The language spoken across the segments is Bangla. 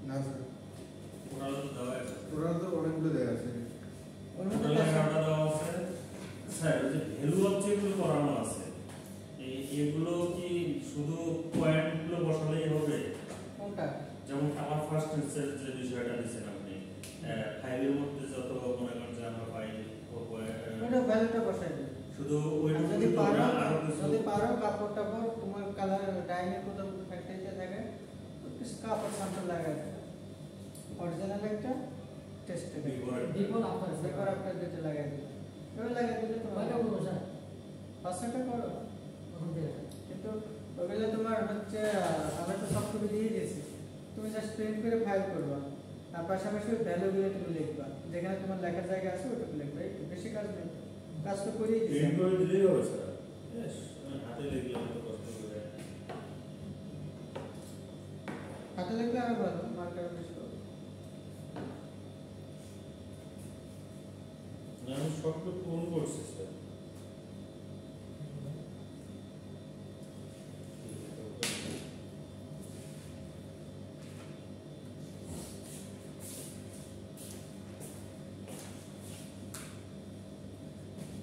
না স্যার, ওরা তো দেওয়া আছে, ওরা তো অনেকগুলো দেওয়া আছে। ওটা দেওয়া আছে স্যার। ওই যে ভ্যালু অবজেক্টগুলো করানো আছে, এগুলো কি শুধু পয়েন্টগুলো বসালেই হবে? কোনটা? যেমন আমার ফার্স্ট এর যে বিষয়টা দিয়েছেন আপনি, ফাইলের মধ্যে যত মনে করেন যে আমরা পাই ওটা ভ্যালুটা বসাই দিই শুধু ওইটা। যদি পারো কাপড় টাপড় তোমার কালার ডাইনে কোথাও ফ্যাক্টরিতে থাকে কাপড় স্যাম্পল লাগাই দেবে, অরিজিনাল একটা টেস্ট বিফোর আফটার যেটা লাগাই দেবে, ওটা লাগাই দিলে তোমার কয়টা করবো স্যার? 500টা করো। তখন দিয়ে কিন্তু ওগুলো তোমার হচ্ছে আমরা তো সব ছবি দিয়ে দিয়েছি, তুমি জাস্ট প্রিন্ট করে ফাইল করবা, আর পাশাপাশি ভ্যালুগুলো তুমি লিখবা, যেখানে তোমার লেখার জায়গা আছে ওটুকু লিখবা, একটু বেশি কাজ নেই, কাজ তো করেই দিয়েছি। প্রিন্ট করে দিলেই হবে স্যার। হাতে লিখলে তো কষ্ট হবে, হাতে লিখলে আরো ভালো, মার্কার বেশি হবে। আমি সবগুলো পূরণ করছি স্যার।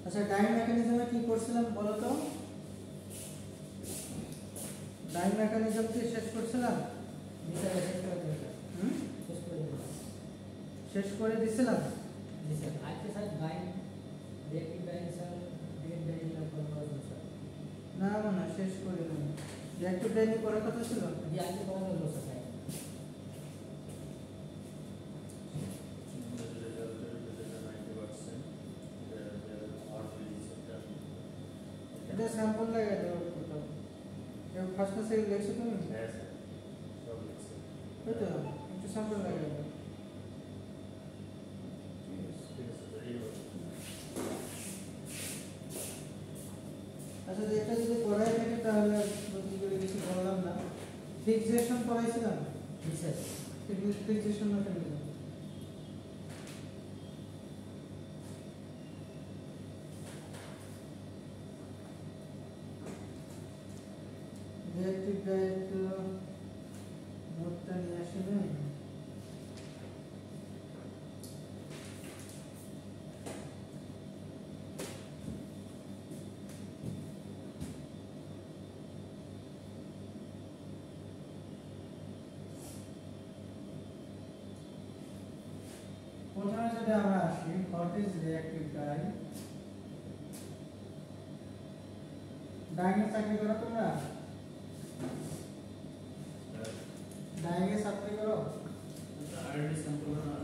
আচ্ছা, ডাইং মেকানিজমে কি করছিলাম বলো তো? ডাইং মেকানিজম কি শেষ করছিলাম? শেষ করে দিছিলাম। না না, শেষ করে না, রিঅ্যাক্টিভ ডাইং করার কথা ছিল। এটা স্যাম্পল লাগাই দাও কোথাও, এর ফার্স্ট সেকেন্ড দেখছো তুমি? হ্যাঁ স্যার, সব লিখছি। ওই তো একটু স্যাম্পল লাগাই দাও। আচ্ছা, এটা যদি পড়াই থাকে তাহলে বুঝি করে কিছু বললাম না। ফিক্সেশন পড়াইছিলাম, ফিক্সেশন মেকানিজম। রিঅ্যাক্টিভ ডাইরেক্ট নোটটা নিয়ে আসি না। প্রথমে যদি আমরা আসি, হোয়াট ইজ রিঅ্যাক্টিভ ডাই? ডাইংয়ে চাকরি করো তোমরা? ডাইংয়ে চাকরি করো? আরডি স্যাম্পল না,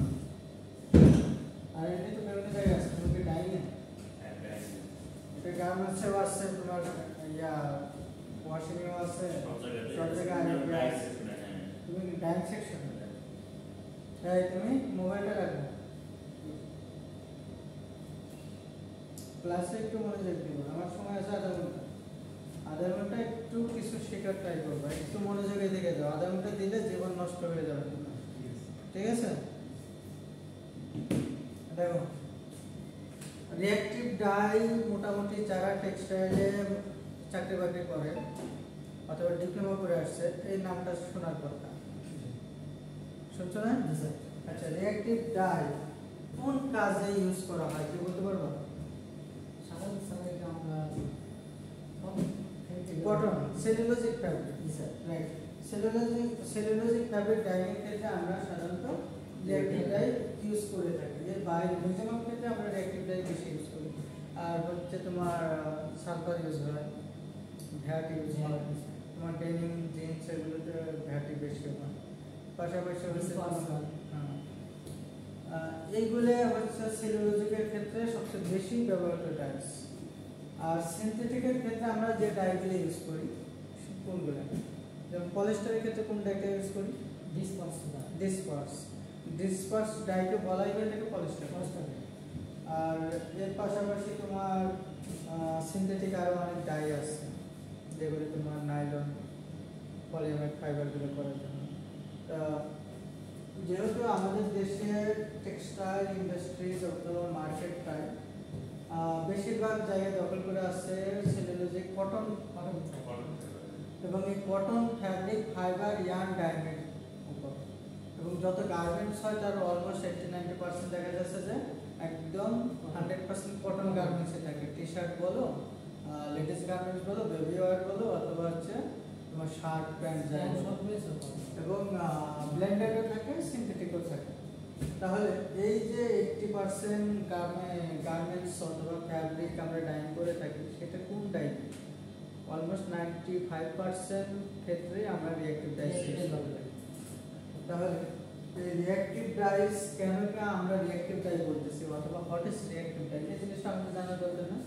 আরডি তো বিভিন্ন জায়গায় আছে, তুমি কি ডাইংয়ে? এটা গার্মেন্টসেও আছে, তোমার ইয়া ওয়াশিংয়েও আছে, সব জায়গায় আরডি আছে। তুমি কি ডাইং সেকশন? তাই তুমি মোবাইলটা রাখো, ক্লাসে একটু মনোযোগ দিব। আমার সময় আছে আধা ঘন্টা একটু কিছু শেখার ট্রাই করবো, একটু মনোযোগে দিকে যাও। আধা ঘন্টা দিলে জীবন নষ্ট হয়ে যাবে, ঠিক আছে? দেখো, রিঅ্যাক্টিভ ডাই মোটামুটি যারা টেক্সটাইলে চাকরি বাকরি করে অথবা ডিপ্লোমা করে আসছে, এই নামটা শোনার কথা। শুনছো না? আচ্ছা, রিঅ্যাক্টিভ ডাই কোন কাজে ইউজ করা হয় কি বলতে পারবো? Cotton, cellulosic fabric, right. Cellulosic fabric dyeing এর ক্ষেত্রে আমরা সাধারণত রিঅ্যাক্টিভ ডাই ইউজ করে থাকি। এর বাইরে ম্যাক্সিমাম ক্ষেত্রে আমরা রিঅ্যাক্টিভ ডাই বেশি ইউজ করি। আর হচ্ছে তোমার সালফার ইউজ হয়, ভ্যাট ইউজ হয়, তোমার ডেনিম জিন্স এগুলোতে ভ্যাটই বেশি হয়। পাশাপাশি হচ্ছে এইগুলো হচ্ছে সেলুলোজিকের ক্ষেত্রে সবচেয়ে বেশি ব্যবহৃত ডাইস। আর সিনথেটিকের ক্ষেত্রে আমরা যে ডাইগুলো ইউজ করি কোনগুলো? যেমন পলিস্টারের ক্ষেত্রে কোন ডাইটা ইউজ করি? ডিসপার্স ডাইকে বলাই হয়ে থাকে পলিস্টার। আর এর পাশাপাশি তোমার সিনথেটিক আরও অনেক ডাই আছে, যেগুলো তোমার নাইলন পলিমার ফাইবারগুলো করার জন্য। যেহেতু আমাদের দেশে টেক্সটাইল ইন্ডাস্ট্রিজ অথবা মার্কেটটায় বেশিরভাগ জায়গায় দখল করে আছে সেলুলোজিক কটন, এবং এই কটন ফ্যাব্রিক ফাইবার ইয়ার্ন ডাইমের উপর। এবং যত গার্মেন্টস হয় তার অলমোস্ট 80-90% দেখা যাচ্ছে যে একদম 100% কটন গার্মেন্টসে থাকে। টি শার্ট বলো, লেডিস গার্মেন্টস বলো, বেবি ওয়্যার বলো, অথবা হচ্ছে তোমার শার্ট প্যান্ট যাই এবং ব্লেন্ডেডও থাকে, সিনথেটিকও থাকে। তাহলে এই যে 80% গার্মেন্টস অথবা ফ্যাব্রিক আমরা ডাইং করে থাকি, সেটা কোন ডাইং? অলমোস্ট 95% ক্ষেত্রে আমরা রিঅ্যাক্টিভ ডাইস ইউজ করি। তাহলে এই রিঅ্যাক্টিভ ডাইস কেন আমরা রিঅ্যাক্টিভ ডাই বলতেছি অথবা হোয়াট ইজ রিঅ্যাক্টিভ ডাই, এই জিনিসটা আমাদের জানা দরকার না?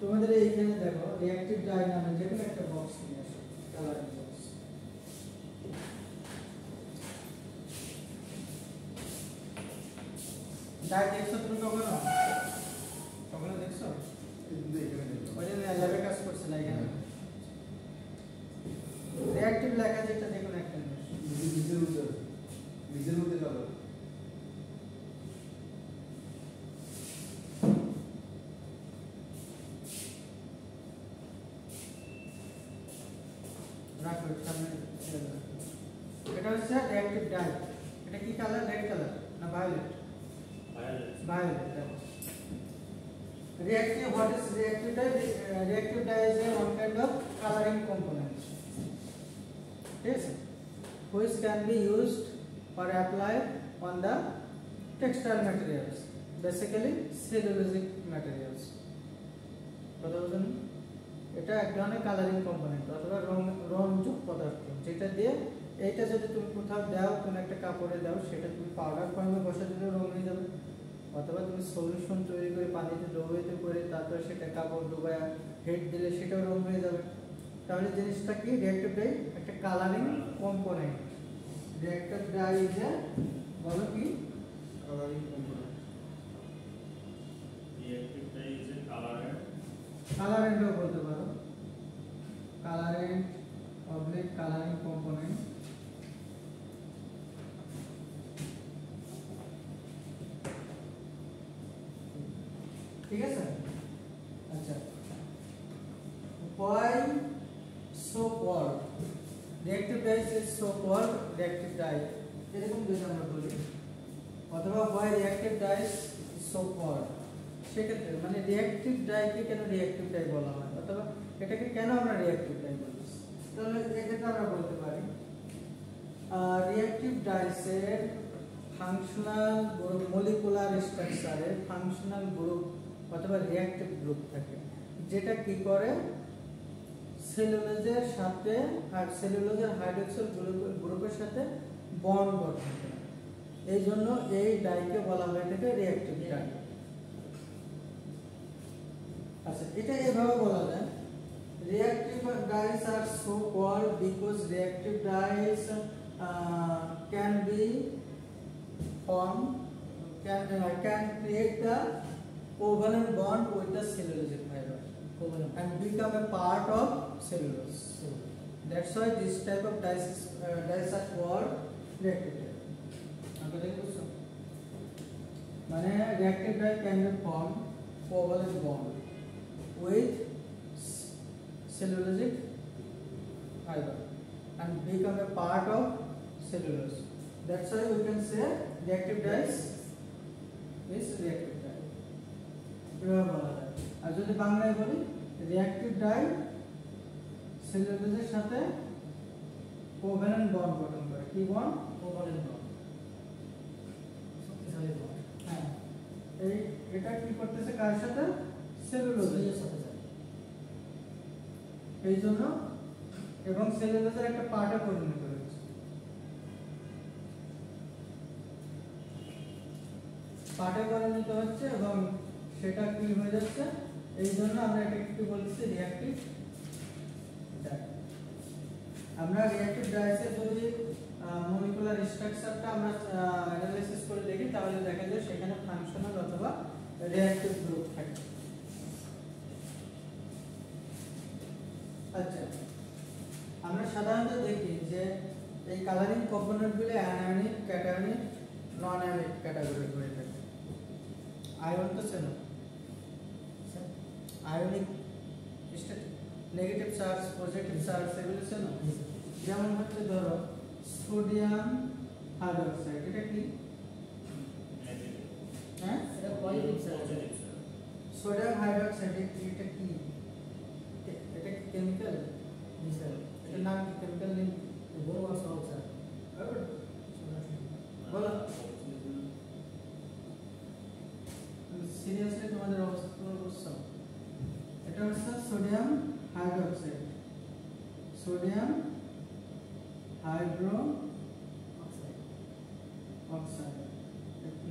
তোমাদের এইখানে দেখো রিঅ্যাক্টিভ ডাই নামে যে কোনো একটা বক্স নিয়ে আসো, কালারিং বক্স। ডাই দেখছো তুমি কখনো? কখনো দেখছো? ওই যে ল্যাবে কাজ করছে না এখানে। রিঅ্যাক্টিভ লেখা যেটা যে কোনো একটা নিজের মধ্যে যাবে রাখো সামনে। এটা হচ্ছে রিঅ্যাক্টিভ ডাই। এটা কি কালার? রেড কালার না violet? Violet. Reactive, what is reactive dye? Reactive dye is one kind of coloring component. Yes, which can be used or applied on the textile materials, basically cellulosic materials. এটা এক ধরনের কালারিং কম্পোনেন্ট অথবা রংযুক্ত পদার্থ, যেটা দিয়ে এইটা যদি তুমি কোথাও দাও, কোনো একটা কাপড়ে দাও, সেটা তুমি পাউডার ফর্মে বসে দিলে রং হয়ে যাবে, অথবা তুমি সলিউশন তৈরি করে পানিতে ডুবিয়ে করে তারপরে সেটা কাপড় ডুবায় হেড দিলে সেটাও রং হয়ে যাবে। তাহলে জিনিসটা কি? রিঅ্যাক্টিভ ডাই একটা colouring component. Reactive dye is a, বলো কি? Colouring component. Reactive dye is a colourant. কালারেন্টও বলতে পারো, কালারেন্ট অবলিক কালারিং কম্পোনেন্ট। ঠিক আছে? আচ্ছা, why so called reactive dyes is so called reactive dye, এরকম যদি আমরা বলি, অথবা why reactive dyes is so called, সেক্ষেত্রে মানে রিঅ্যাক্টিভ ডাইকে কেন রিঅ্যাক্টিভ ডাই বলা হয়, অথবা এটাকে কেন আমরা রিঅ্যাক্টিভ ডাই বলি, তাহলে এক্ষেত্রে আমরা বলতে পারি রিঅ্যাক্টিভ ডাইসের ফাংশনাল গ্রুপ, মলিকুলার স্ট্রাকচারের ফাংশনাল গ্রুপ অথবা রিঅ্যাক্টিভ গ্রুপ থাকে, যেটা কি করে সেলুলোজের সাথে আর সেলুলোজের হাইড্রোক্সিল গ্রুপের সাথে বন্ড গঠন করে। এই জন্য এই ডাইকে বলা হয়ে থাকে রিঅ্যাক্টিভ ডাই। আচ্ছা, এটা এভাবে বলা যায়, reactive dyes are so called because reactive dyes can be form can create the covalent bond with the cellulosic fiber and become a part of cellulose. That's why this type of dyes are called reactive dye. মানে reactive dye can be formed covalent bond with cellulosic fiber and become a part of cellulose. That's why we can say reactive dyes is reactive dye. এভাবে বলা যায়। আর যদি বাংলায় বলি, রিঅ্যাক্টিভ ডাই সেলুলোজের সাথে কোভ্যালেন্ট বন্ড গঠন করে। কি বন্ড? Covalent bond. শক্তিশালী বন্ড। হ্যাঁ, এটা কি করতেছে কার সাথে? সেলুলোজের সাথে। এই জন্য এবং সেলুলোজের একটা পার্টে পরিণত হয়েছে। পার্টে পরিণত হচ্ছে এবং সেটা কি হয়ে যাচ্ছে, এই জন্য আমরা এটাকে কি বলছি? Reactive die. আমরা রিঅ্যাক্টিভ ডাইসের যদি মলিকুলার স্ট্রাকচারটা আমরা অ্যানালাইসিস করে দেখি, তাহলে দেখা যায় সেখানে ফাংশনাল অথবা রিঅ্যাক্টিভ গ্রুপ থাকে। আচ্ছা, আমরা সাধারণত দেখি যে এই কালারিং কম্পোনেন্টগুলো অ্যানায়নিক, ক্যাটায়নিক, নন অ্যানায়নিক ক্যাটাগরি করে থাকে। আয়ন তো চেনো, ionic negative charge, positive charge, এগুলো চেনো। যেমন হচ্ছে ধরো সোডিয়াম হাইড্রোক্সাইড, এটা কি? হ্যাঁ, এটা পজিটিভ স্যার। সোডিয়াম হাইড্রোক্সাইড এটা কি? এটা কি কেমিক্যাল? জি স্যার। এটার নাম কি, chemical name? Boron salt sir. বলো সিরিয়াসলি তোমাদের অবস্থা তোমরা বুঝছো? এটা হচ্ছে sodium hydroxide, sodium hydro oxide,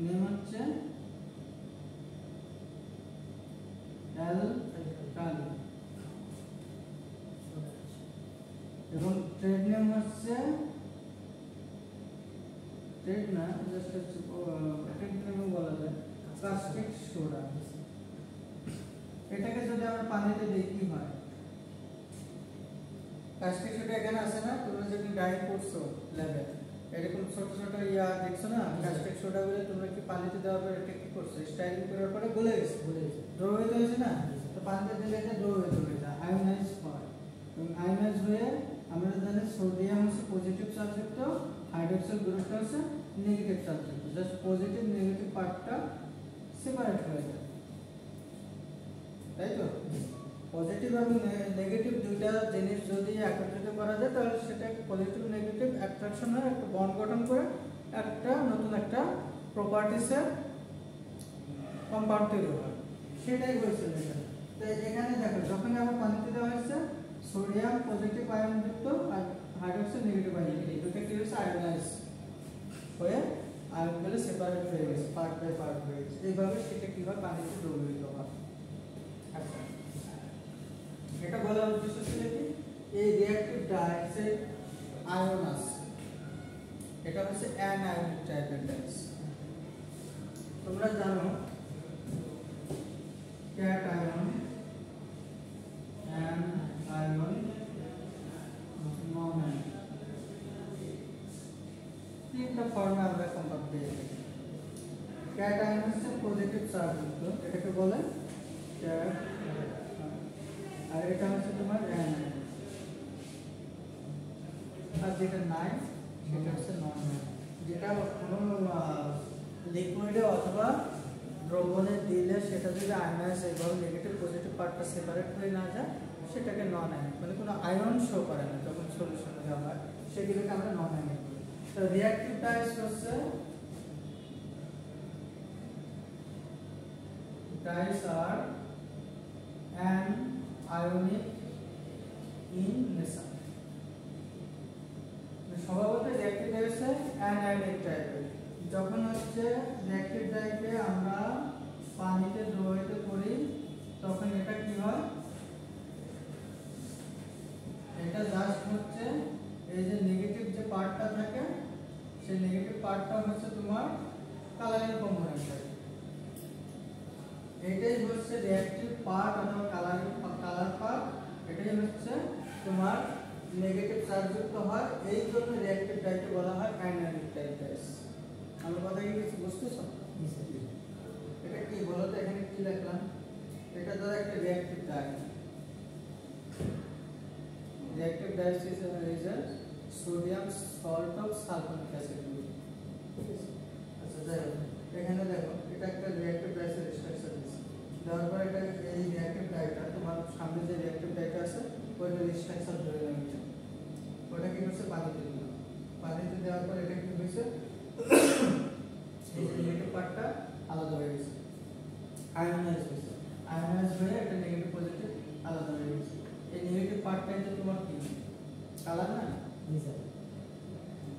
name হচ্ছে অ্যালকালি এবং ট্রেড নেম হচ্ছে, ট্রেড না জাস্ট ট্রেড নেম বলা যায় কাস্টিক সোডা। এটাকে যদি আমরা পানিতে দিই কি হয়? কাস্টিক সোডা এখানে আছে না, তোমরা যখন ডাই করছো ল্যাবে এরকম ছোট ছোট ইয়া দেখছো না, কাস্টিক সোডা গুলো তোমরা কি পানিতে দেওয়ার পরে এটা কি করছো, স্টাইলিং করার পরে গলে গেছে, দ্রবীভূত হয়েছে না, তো পানিতে দিলে এটা দ্রবীভূত হয়ে যায়, আয়োনাইজ হয়। এবং আয়োনাইজ হয়ে আমরা জানি সোডিয়াম হচ্ছে পজিটিভ চার্জযুক্ত, হাইড্রোক্সাইড গ্রুপটা হচ্ছে নেগেটিভ চার্জযুক্ত, জাস্ট পজিটিভ নেগেটিভ পার্টটা সেপারেট হয়ে যায়, তাই তো? পজিটিভ এবং নেগেটিভ দুইটা জিনিস যদি একত্রিত করা যায় তাহলে সেটা পজিটিভ নেগেটিভ অ্যাট্রাকশন হয়, একটা বন্ড গঠন করে একটা নতুন একটা প্রপার্টিসের কম্পাউন্ড তৈরি হয়, সেটাই হয়েছে এখানে। তো এখানে দেখো যখন আমার পানিতে দেওয়া হয়েছে সোডিয়াম পজিটিভ আয়ন যুক্ত আর হাইড্রোক্সাইড নেগেটিভ আয়ন, দুটো কি হয়েছে আয়োনাইজ হয়ে আয়নগুলো সেপারেট হয়ে গেছে, পার্ট বাই পার্ট হয়ে গেছে, এইভাবে সেটা কি হয় পানিতে দ্রবীভূত হয়। আচ্ছা, এটা বলার উদ্দেশ্য ছিল কি এই রিঅ্যাক্টিভ ডাইসের আয়ন আছে, এটা হচ্ছে অ্যানায়নিক টাইপের ডাইস। তোমরা জানো ক্যাটায়ন, অ্যানায়ন, নন, তিনটা ফর্মে আমরা কম্পাউন্ড পেয়ে থাকি। ক্যাটায়ন হচ্ছে পজিটিভ চার্জযুক্ত, এটাকে বলে আর এটা হচ্ছে তোমার অ্যানায়ন, আর যেটা নাই সেটা হচ্ছে নন, যেটা কোনো লিকুইডে অথবা দ্রবণে দিলে সেটা যদি আয়নাইজ এবং নেগেটিভ পজিটিভ পার্টটা সেপারেট হয়ে না যায় সেটাকে নন আয়নিক, মানে কোনো আয়ন শো করে না যখন সলিউশনে দেওয়া হয় সেগুলোকে আমরা নন আয়নিক বলি। তো রিঅ্যাক্টিভ ডাইস হচ্ছে dyes are anionic in nature, স্বভাবত রিঅ্যাক্টিভ ডাইস অ্যানায়নিক টাইপের, যখন হচ্ছে রিঅ্যাক্টিভ ডাইকে আমরা পানিতে দ্রবীভূত করি তখন এটা কি হয়, এটা জাস্ট হচ্ছে এই যে নেগেটিভ যে পার্টটা থাকে সেই নেগেটিভ পার্টটা হচ্ছে তোমার কালারিং কম্পোনেন্ট, এটাই হচ্ছে রিঅ্যাক্টিভ পার্ট অথবা কালার পার্ট, এটাই হচ্ছে তোমার নেগেটিভ চার্জযুক্ত হয়, এই জন্য রিঅ্যাক্টিভ ডাইকে বলা হয় অ্যানায়নিক টাইপ ডাইস। আমার কথা কি বুঝতেছো? এটা কি বলো তো, এখানে কি লিখলাম? এটা ধরো একটা reactive dye, reactive dyes is a sodium salt of sulphonic acid. আচ্ছা যাই হোক, এখানে দেখো এটা একটা রিঅ্যাক্টিভ ডাইসের স্ট্রাকচার দিয়েছে, দেওয়ার পর এটা এই রিঅ্যাক্টিভ ডাইটা তোমার সামনে যে রিঅ্যাক্টিভ ডাইটা আছে ওইটার স্ট্রাকচার ধরে নিচ্ছে, ওটা কি করছে পানিতে দিল, পানিতে দেওয়ার পর এটা কি হয়েছে এই যে নেগেটিভ পার্টটা আলাদা হয়ে গেছে, আয়োনাইজ হয়েছে, আয়োনাইজ হয়ে একটা নেগেটিভ পজিটিভ আলাদা হয়ে গেছে, এই নেগেটিভ পার্টটা যে তোমার কি কালার না,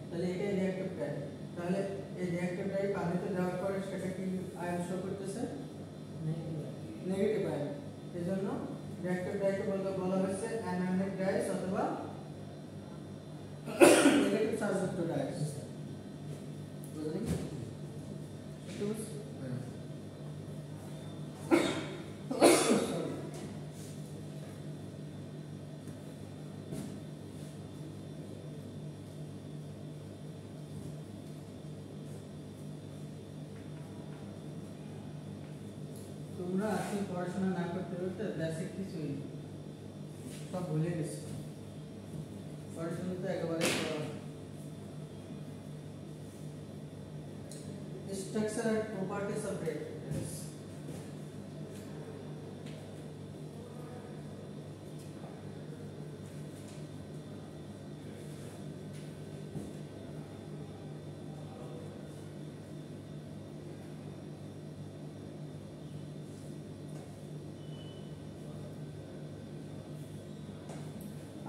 তাহলে এটাই রিঅ্যাক্টিভ ডাই। তাহলে এই রিঅ্যাক্টিভ ডাই পানিতে দেওয়ার পরে সেটা কি আয়ন শো করতেছে, নেগেটিভ আয়ন, এজন্য রিঅ্যাক্টিভ ডাইকে বলা হয়েছে অ্যানায়নিক ডাইস অথবা নেগেটিভ চার্জযুক্ত ডাইস। বুঝলেন? তোমরা আজকে পড়াশোনা না করতে করতে বেসিক কিছুই সব ভুলে গেছো, পড়াশোনা তো একেবারে structure and properties of reactive dyes.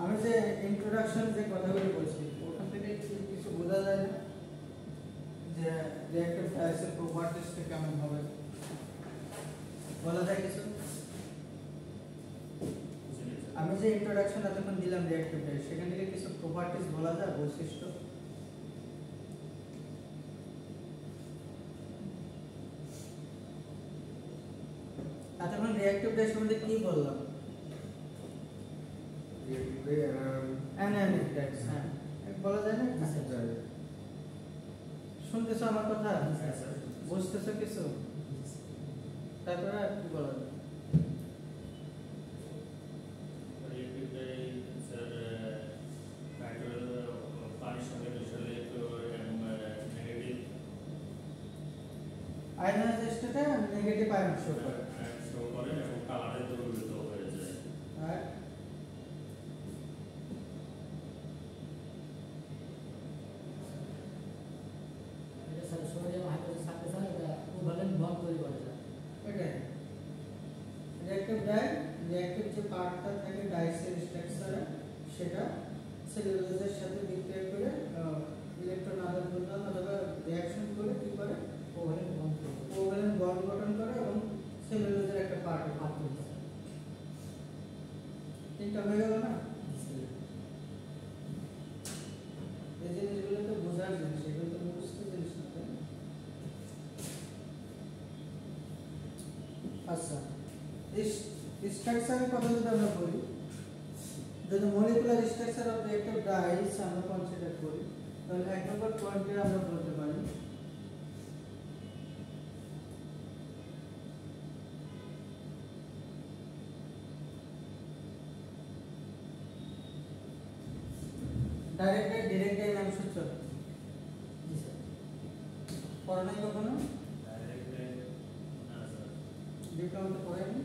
আমি যে ইন্ট্রোডাকশন যে কথাগুলো বলছি ওখান থেকে কিছু বোঝা যায় না যে রিঅ্যাক্টিভ ডাইসের প্রপার্টিসটা কেমন হবে বলা যায় কিছু আমি যে ইন্ট্রোডাকশন এতক্ষণ দিলাম রিঅ্যাক্টিভ ডাইস সেখান থেকে কিছু প্রপার্টিস বলা যায় বৈশিষ্ট্য এতক্ষণ রিঅ্যাক্টিভ ডাইস সম্বন্ধে কি বললাম অ্যানায়নিক ডাইস হ্যাঁ বলা যায় না শুনতেছো আমার কথা বুঝতেছো কিছু তারপরে আর কি বলা যায় আয়নাইজেশনটা নেগেটিভ আয়ন শো করে এবং কালারে দ্রবীভূত হয়ে যায় আর এটা sir sodium hydrogen sulphate sir এটা কোভালেন্ট বন্ড তৈরি করে স্যার এটাই রিঅ্যাক্টিভ ডাই রিঅ্যাক্টিভ যে পার্টটা থাকে ডাইসের স্ট্রাকচারে সেটা সেলুলোজের সাথে বিক্রিয়া করে ইলেকট্রন আদান প্রদান অথবা রিঅ্যাকশন করে কি করে কোভালেন্ট বন্ড গঠন করে এবং সেলুলোজের একটা পার্ট তৈরি করে তিনটা হয়ে গেল না এই জিনিসগুলো তো বোঝার জিনিস এগুলো তো মুখস্থ জিনিস না তাই না? আচ্ছা স্ট্রাকচারের কথা যদি আমরা বলি যদি molecular structure of reactive dyes আমরা কনসিডার করি তাহলে এক নম্বর পয়েন্টে আমরা বলতে পারি ডাইরেক্ট ডাই ডিরেক্ট ডাই নাম সূত্র জি স্যার পড়া নাই কখনো ডাইরেক্ট না স্যার ডিপ্লোমাতে পড়াইনি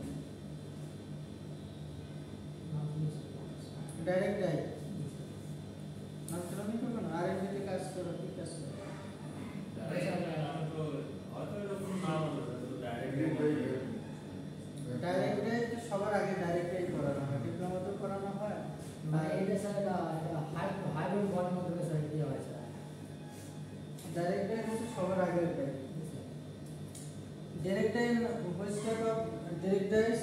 ডাইরেক্ট ডাইরেক্ট ডাই নাম শুনে নি কখনো আর&ডি কাজ করো কি কাজ করো ডাইরেক্ট ডাই তো সবার আগে ডাইরেক্ট ডাই করানো হয় ডিপ্লোমাতে করানো হয় মানে এটা স্যার এটা হাইড্রোজেন বন্ডের মাধ্যমে স্যার ইয়ে হয় স্যার ডাইরেক্ট ডাই হচ্ছে সবার আগের die direct dye which type of direct dyes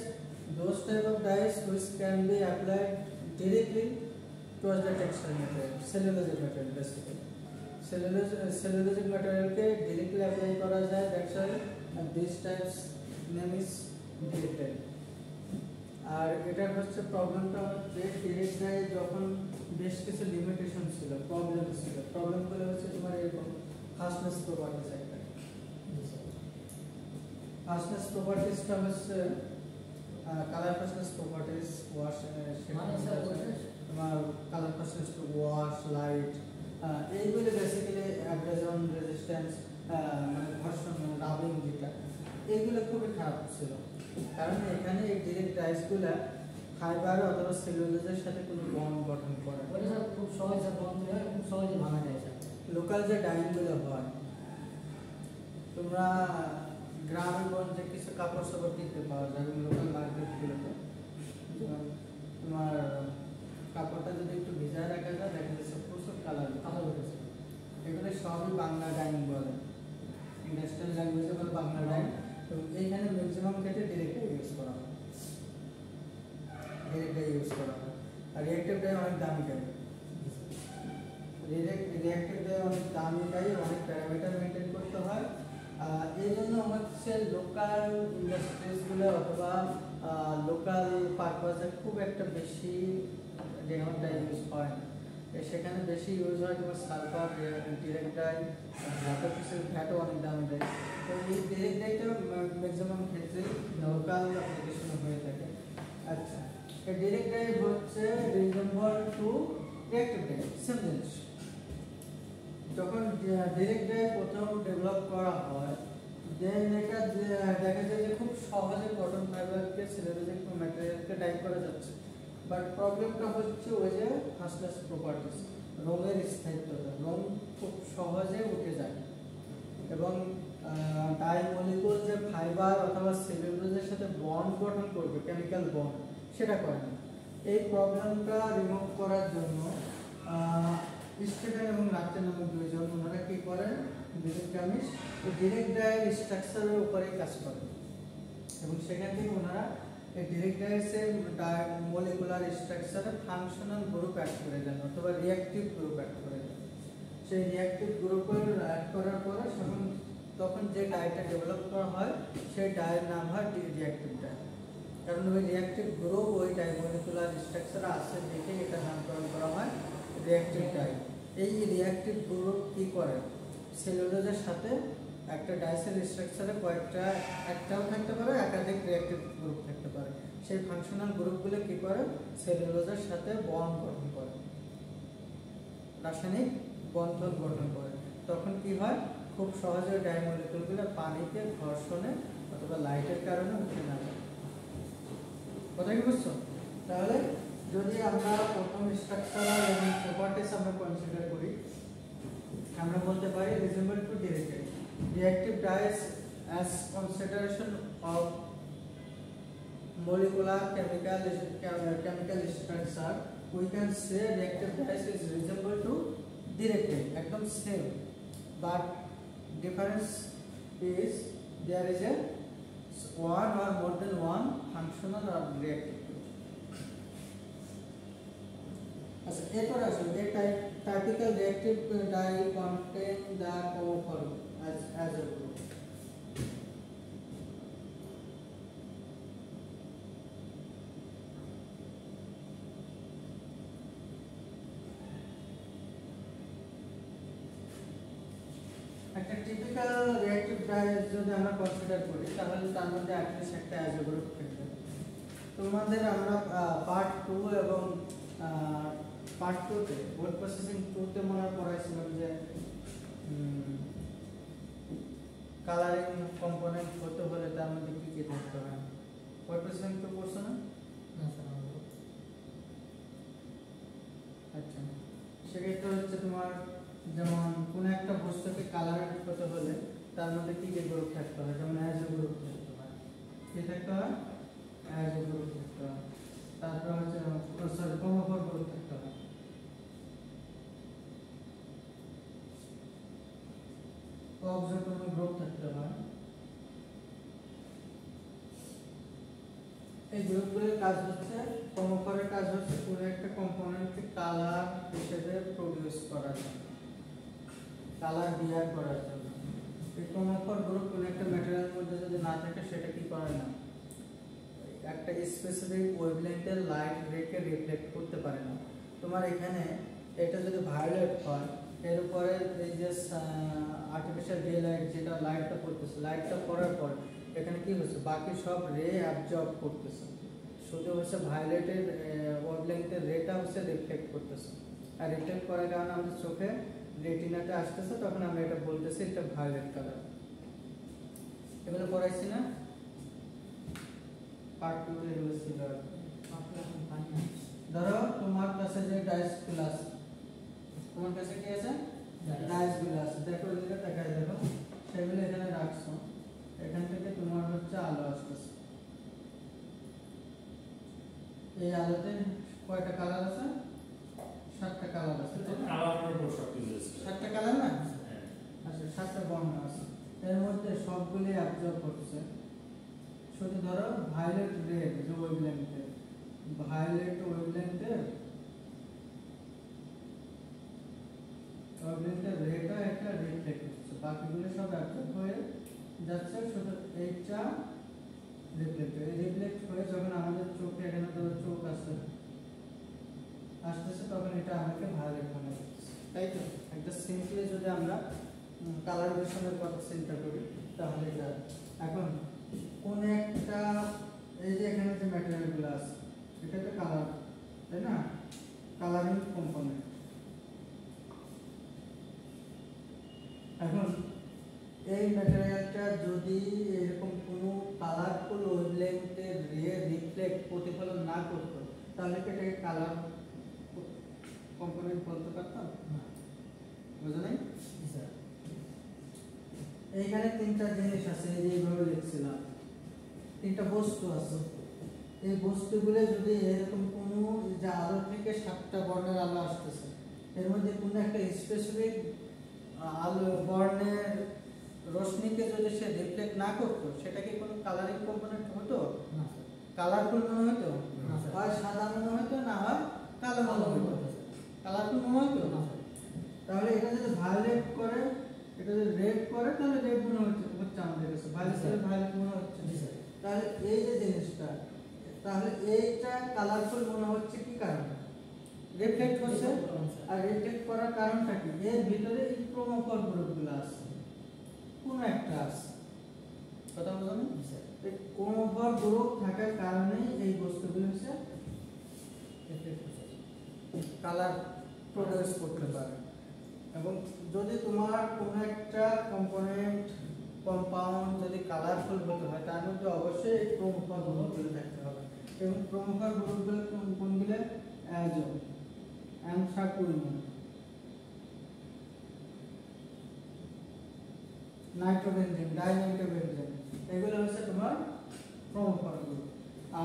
those type of dyes which can be applied directly towards the textile material cellulosic material basically cellulosic material के directly apply करा जाए that's why these types name is direct dye আর এটার হচ্ছে প্রবলেমটা হচ্ছে direct dye যখন বেশ কিছু লিমিটেশন ছিল প্রবলেমগুলো হচ্ছে তোমার এরকম ফাস্টনেস প্রপার্টিস একটা ফাস্টনেস প্রপার্টিসটা হচ্ছে কালার ফাস্টনেস প্রপার্টিস ওয়াশ মানে স্যার তোমার colour fastness two wash light এইগুলো বেসিক্যালি অ্যাব্রেশন রেজিস্ট্যান্স মানে ঘর্ষণ রাবিং যেটা এইগুলো খুবই খারাপ ছিল কারণ এখানে এই ডিরেক্ট ডাইসগুলো ফাইবার অথবা সেলুলোজের সাথে কোনো বন্ড গঠন করে ওটা স্যার খুব সহজে বন্ধ হয় খুব সহজে ভাঙা যায় স্যার লোকাল যে ডাইনগুলো হয় তোমরা গ্রামে গঞ্জে কিছু কাপড় সাপড় কিনতে পাওয়া যায় লোকাল মার্কেটগুলোতে তোমার কাপড়টা যদি একটু ভিজায় রাখা যায় দেখা যাচ্ছে প্রচুর কালার উঠেছে এগুলো সবই বাংলা ডাইন বলে ইন্ডাস্ট্রিয়াল ল্যাঙ্গুয়েজে বলে বাংলা ডাইন তো এইখানে ম্যাক্সিমাম ক্ষেত্রে ডিরেক্ট ইউজ করা হয় ডিরেক্ট ডাই ইউজ করা হয় আর রিঅ্যাক্টিভ ডাই অনেক দামি ডাই রিঅ্যাক্টিভ ডাই অনেক দামি ডাই অনেক প্যারামিটার মেনটেন করতে হয় এই জন্য হচ্ছে লোকাল ইন্ডাস্ট্রিজগুলো অথবা লোকাল পারপাসে খুব একটা বেশি রেহনটা ইউজ হয় না সেখানে বেশি ইউজ হয় তোমার সালফার ডিরেক্ট ডাই ঘাটো কিছু ঘাটো অনেক দামি ডাই তো এই ডিরেক্ট ডাইটা ম্যাক্সিমাম ক্ষেত্রে লোকাল অ্যাপ্লিকেশন হয়ে থাকে আচ্ছা এই ডিরেক্ট ডাই হচ্ছে reasonable two reactive die same জিনিস যখন ডিরেক্ট ডাই প্রথম ডেভেলপ করা হয়, দেন এটা দেখা যায় যে খুব সহজে কটন ফাইবারকে সেলুলোজিক ম্যাটেরিয়ালকে ডাই করা যাচ্ছে, বাট প্রবলেমটা হচ্ছে ওই যে ফাস্টনেস প্রপার্টিস, রঙের স্থায়িত্বতা, রং খুব সহজে উঠে যায় এবং ডাই মলিকুল যে ফাইবার অথবা সেলুলোজের সাথে বন্ড গঠন করবে, কেমিক্যাল বন্ড, সেটা করে না। এই প্রবলেমটা রিমুভ করার জন্য স্টেফেন এবং রাত্রে নামক দুইজন ওনারা কি করেন, ডিরেক্ট কেমিস্ট, ডিরেক্ট ডাইয়ের স্ট্রাকচারের উপরে কাজ করেন এবং সেখান থেকে ওনারা এই ডিরেক্ট ডাইয়ের মলিকুলার স্ট্রাকচারে ফাংশনাল গ্রুপ অ্যাড করে দেন অথবা রিঅ্যাক্টিভ গ্রুপ অ্যাড করে দেন। সেই রিঅ্যাক্টিভ গ্রুপের অ্যাড করার পরে তখন যে ডাইটা ডেভেলপ করা হয় সেই ডাইয়ের নাম হয় রিঅ্যাক্টিভ ডাই, কারণ ওই রিঅ্যাক্টিভ গ্রুপ ওই ডাই মলিকুলার স্ট্রাকচারে আছে দেখে এটা নামকরণ করা হয় রিঅ্যাক্টিভ ডাই। এই রিঅ্যাক্টিভ গ্রুপ কি করে, সেলুলোজের সাথে একটা ডাইসেল স্ট্রাকচারে একটাও থাকতে পারে, একাধিক রিঅ্যাক্টিভ গ্রুপ থাকতে পারে। সেই ফাংশনাল গ্রুপগুলো কি করে, সেলুলোজের সাথে বন্ড গঠন করে, রাসায়নিক বন্ধন গঠন করে। তখন কি হয়, খুব সহজে ডাই মলিকুলগুলো পানিতে ঘর্ষণে অথবা লাইটের কারণে উঠে না যায়। কথা কি বুঝছো? তাহলে যদি আমরা প্রথম স্ট্রাকচারাল এবং প্রপার্টিজ আমরা কনসিডার করি, আমরা বলতে পারি reasonable to direct dye, reactive dyes as consideration of molecular chemical structure, we can say reactive dies is resemble to direct dye, ekdom same, but difference is there is a one or more than one functional or reactive. As a typical reactive dye contain the chromophore as a group. একটা টিপিক্যাল রিঅ্যাক্টিভ ডাই যদি আমরা কনসিডার করি তাহলে তার মধ্যে অ্যাটলিস্ট একটা অ্যাজো গ্রুপ থাকবে। তোমাদের আমরা পার্ট 2 এবং পার্ট 2 তে ওয়ার্ড প্রসেসিং 2 তে মনে পড়াইছিলাম যে কালারিং কম্পোনেন্ট হতে হলে তার মধ্যে কি কি থাকতে হয়। ওয়ার্ড প্রসেসিং 2 পড়ছো না? আচ্ছা, সেক্ষেত্রে হচ্ছে তোমার যেমন কোন একটা বস্তুকে কালারিং করতে হলে তার মধ্যে কি কি গ্রুপ থাকতে হয়, যেমন অ্যাজো গ্রুপ থাকতে হয়, কি থাকতে হয়, অ্যাজো গ্রুপ থাকতে হয়, তারপর হচ্ছে ক্রোমোফোর গ্রুপ থাকতে হয়, অক্সোক্রোমিক গ্রুপ থাকতে হয়। এই গ্রুপগুলোর কাজ হচ্ছে, ক্রোমোফোরের কাজ হচ্ছে পুরো একটা কম্পোনেন্টকে কালার হিসেবে প্রডিউস করার জন্য, কালার বিয়ার করার জন্য। এই ক্রোমোফোর গ্রুপ কোন একটা ম্যাটেরিয়ালের মধ্যে যদি না থাকে সেটা কি করে না, একটা স্পেসিফিক ওয়েভলেন্থের লাইট রেকে রিফ্লেক্ট করতে পারে না। তোমার এখানে এটা যদি ভায়োলেট হয়, এর উপরে এই যে আর্টিফিশিয়াল ডে লাইট যেটা লাইটটা পড়তেছে, লাইটটা পড়ার পর এখানে কি হচ্ছে, বাকি সব রে অ্যাবজর্ব করতেছে, শুধু হচ্ছে ভায়োলেটের ওয়েভলেন্থের রেটা হচ্ছে রিফ্লেক্ট করতেছে। আর রিফ্লেক্ট করার কারণে আমাদের চোখে রেটিনাতে আসতেছে, তখন আমরা এটা বলতেছি এটা ভায়োলেট কালার। এগুলো পড়াইছি না পার্ট 2 এর এগুলো ছিল। ধরো তোমার কাছে যে ডাইস গ্লাস, তোমার কাছে কি আছে, ডাইস গ্লাস, দেখো এদিকে তাকায় দেখো, সেগুলো এখানে রাখছো, এখান থেকে তোমার হচ্ছে আলো আসতেছে। এই আলোতে কয়টা কালার আছে, 7টা কালার আছে। কালারের উপর সব কিছু আছে। 7টা কালার না? আচ্ছা, 7টা বর্ণ আছে, এর মধ্যে সবগুলি অ্যাবজর্ব করছে। শুধু ধরো ভায়োলেট রেড যে ওয়েভলেন্থে, ভায়োলেট ওয়েভলেন্থের রেডটা একটা রিফ্লেক্ট হচ্ছে, বাকিগুলো সব অ্যাবজর্ব হয়ে যাচ্ছে, শুধু এইটা রিফ্লেক্ট হয়ে যখন আমাদের চোখে, এখানে তো চোখ আছে আসতেছে, তখন এটা আমাকে ভায়োলেট মনে হচ্ছে, তাই তো? একটা সিম্পলি যদি আমরা কালার ভিশনের কথা চিন্তা করি তাহলে এটা এখন কোন একটা, এই যে এখানে যে ম্যাটেরিয়ালগুলো আছে এটা তো কালার, তাই না, কালারিং কম্পোনেন্ট। এখন এই ম্যাটেরিয়ালটা যদি এরকম কোনো কালারফুল ওয়েভলেংথের রে রিফ্লেক্ট প্রতিফলন না করতো তাহলে কি এটাকে কালার কম্পোনেন্ট বলতে পারতাম না বুঝো নাই? জি স্যার এইখানে তিনটা জিনিস আছে, এই যে এইভাবে লিখছিলাম, তিনটা বস্তু আছে। এই বস্তুগুলো যদি এরকম কোনো যে আলো থেকে 7টা বর্ণের আলো আসতেছে, এর মধ্যে কোনো একটা স্পেসিফিক আলো বর্ণের রশ্মিকে যদি সে রিফ্লেক্ট না করতো, সেটা কি কোনো কালারিং কম্পোনেন্ট হতো? না স্যার কালারফুল মনে হতো? না স্যার হয় সাদা মনে হতো, না হয় কালো মনে হতো। কালারফুল মনে হতো না না। স্যার তাহলে এটা যদি ভায়োলেট করে, এটা যদি রেড করে, তাহলে রেড মনে হচ্ছে আমাদের কাছে, ভায়োলেট করে ভায়োলেট মনে হচ্ছে। জি স্যার তাহলে এই যে জিনিসটা, তাহলে এইটা কালারফুল মনে হচ্ছে কি কারণে? রিফ্লেক্ট হচ্ছে। আর রিফ্লেক্ট করার কারণটা কি? এর ভিতরে এই ক্রোমোফোর গ্রুপগুলো আছে, কোন একটা আছে, কথা বলো না? জি স্যার এই ক্রোমোফোর গ্রুপ থাকার কারণে এই বস্তুগুলো হচ্ছে কালার প্রডিউস করতে পারে। এবং যদি তোমার কোনো একটা কম্পোনেন্ট কম্পাউন্ড যদি কালারফুল হতে হয়, তার মধ্যে অবশ্যই এই ক্রোমোফোর গ্রুপগুলো থাকতে হবে। এবং ক্রোমোফোর গ্রুপগুলো কোনগুলো? অ্যাজোন, অ্যানথ্রাকুইন, নাইট্রোবেনজেন, ডাইনাইট্রোবেনজেন, এগুলো হচ্ছে তোমার ক্রোমোফোর গ্রুপ।